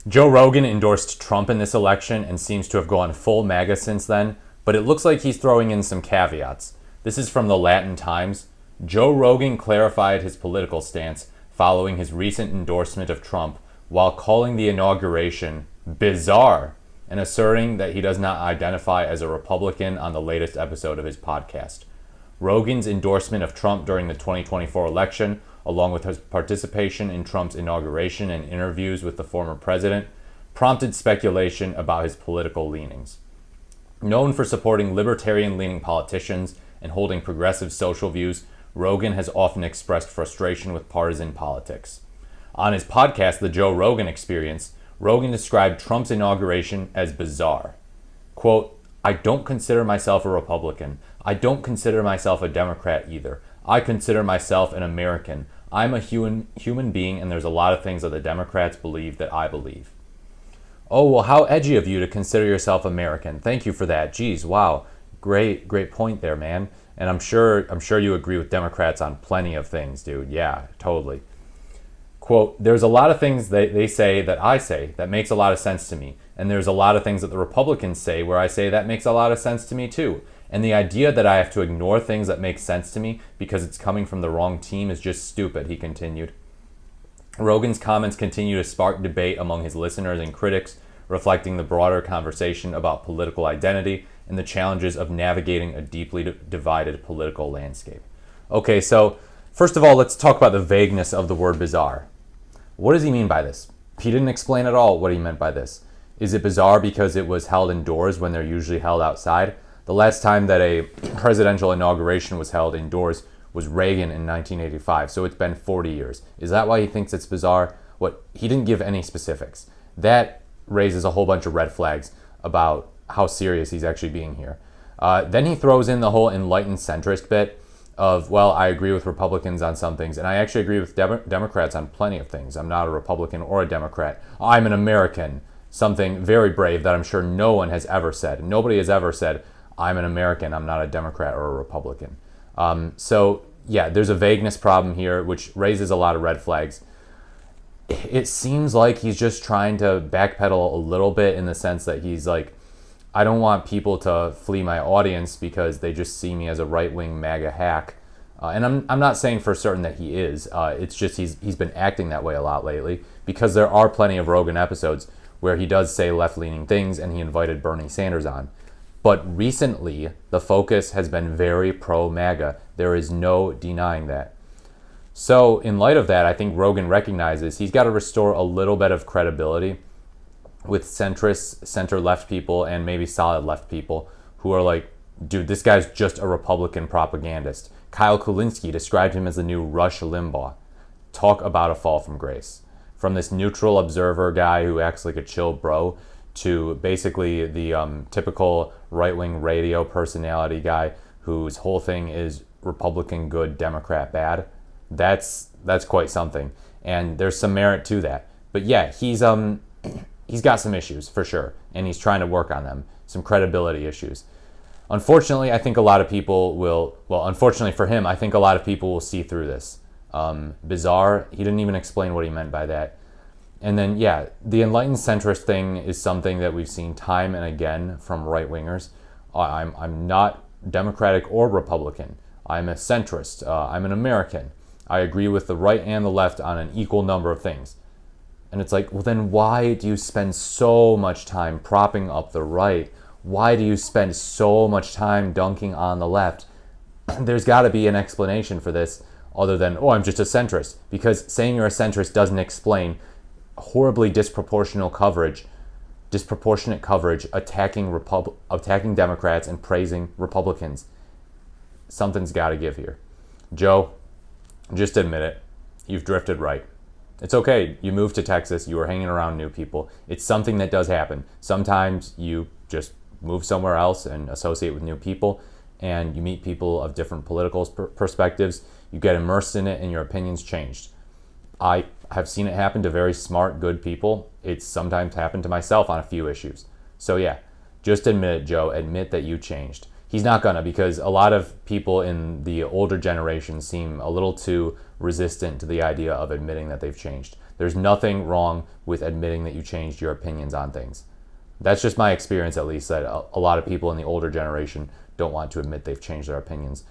Joe Rogan endorsed Trump in this election and seems to have gone full MAGA since then, but it looks like he's throwing in some caveats. This is from the Latin Times. Joe Rogan clarified his political stance following his recent endorsement of Trump while calling the inauguration bizarre and asserting that he does not identify as a Republican on the latest episode of his podcast. Rogan's endorsement of Trump during the 2024 election, along with his participation in Trump's inauguration and interviews with the former president, prompted speculation about his political leanings. Known for supporting libertarian-leaning politicians and holding progressive social views, Rogan has often expressed frustration with partisan politics. On his podcast, The Joe Rogan Experience, Rogan described Trump's inauguration as bizarre. Quote, "I don't consider myself a Republican. I don't consider myself a Democrat either. I consider myself an American. I'm a human being, and there's a lot of things that the Democrats believe that I believe." Oh, well, how edgy of you to consider yourself American. Thank you for that. Geez, wow. Great point there, man. And I'm sure you agree with Democrats on plenty of things, dude. Yeah, totally. Quote, "There's a lot of things they say that I say that makes a lot of sense to me. And there's a lot of things that the Republicans say where I say that makes a lot of sense to me too. And the idea that I have to ignore things that make sense to me because it's coming from the wrong team is just stupid," he continued. Rogan's comments continue to spark debate among his listeners and critics, reflecting the broader conversation about political identity and the challenges of navigating a deeply divided political landscape. Okay, so first of all, let's talk about the vagueness of the word bizarre. What does he mean by this? He didn't explain at all what he meant by this. Is it bizarre because it was held indoors when they're usually held outside? The last time that a presidential inauguration was held indoors was Reagan in 1985, so it's been 40 years. Is that why he thinks it's bizarre? He didn't give any specifics. That raises a whole bunch of red flags about how serious he's actually being here. Then he throws in the whole enlightened centrist bit of, well, I agree with Republicans on some things, and I actually agree with Democrats on plenty of things. I'm not a Republican or a Democrat. I'm an American. Something very brave that I'm sure no one has ever said. Nobody has ever said, I'm an American, I'm not a Democrat or a Republican. So, yeah, there's a vagueness problem here, which raises a lot of red flags. It seems like he's just trying to backpedal a little bit in the sense that he's like, I don't want people to flee my audience because they just see me as a right-wing MAGA hack. And I'm not saying for certain that he is. It's just he's been acting that way a lot lately because there are plenty of Rogan episodes where he does say left-leaning things and he invited Bernie Sanders on. But recently, the focus has been very pro-MAGA. There is no denying that. So in light of that, I think Rogan recognizes he's got to restore a little bit of credibility with centrists, center-left people, and maybe solid-left people who are like, dude, this guy's just a Republican propagandist. Kyle Kulinski described him as the new Rush Limbaugh. Talk about a fall from grace. From this neutral observer guy who acts like a chill bro to basically the typical right-wing radio personality guy whose whole thing is Republican good, Democrat bad. That's quite something, and there's some merit to that. But yeah, he's got some issues for sure, and he's trying to work on them, some credibility issues. Unfortunately, I think a lot of people will, unfortunately for him, I think a lot of people will see through this. Bizarre, he didn't even explain what he meant by that. And then, yeah, the enlightened centrist thing is something that we've seen time and again from right-wingers. I'm not Democratic or Republican. I'm a centrist. I'm an American. I agree with the right and the left on an equal number of things. And it's like, well, then why do you spend so much time propping up the right? Why do you spend so much time dunking on the left? There's got to be an explanation for this other than, oh, I'm just a centrist. Because saying you're a centrist doesn't explain horribly disproportionate coverage attacking Democrats and praising Republicans. Something's got to give here. Joe, just admit it. You've drifted right. It's okay. You moved to Texas. You were hanging around new people. It's something that does happen. Sometimes you just move somewhere else and associate with new people, and you meet people of different political perspectives. You get immersed in it, and your opinions changed. I have seen it happen to very smart, good people. It's sometimes happened to myself on a few issues. So yeah, just admit it, Joe. Admit that you changed. He's not gonna, because a lot of people in the older generation seem a little too resistant to the idea of admitting that they've changed. There's nothing wrong with admitting that you changed your opinions on things. That's just my experience, at least, that a lot of people in the older generation don't want to admit they've changed their opinions.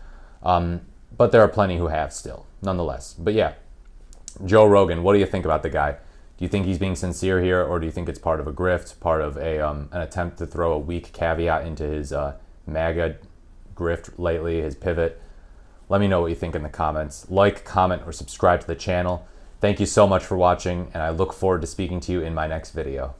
But there are plenty who have still, nonetheless. But yeah, Joe Rogan, what do you think about the guy? Do you think he's being sincere here, or do you think it's part of a grift, part of an attempt to throw a weak caveat into his MAGA grift lately, his pivot? Let me know what you think in the comments. Like, comment, or subscribe to the channel. Thank you so much for watching, and I look forward to speaking to you in my next video.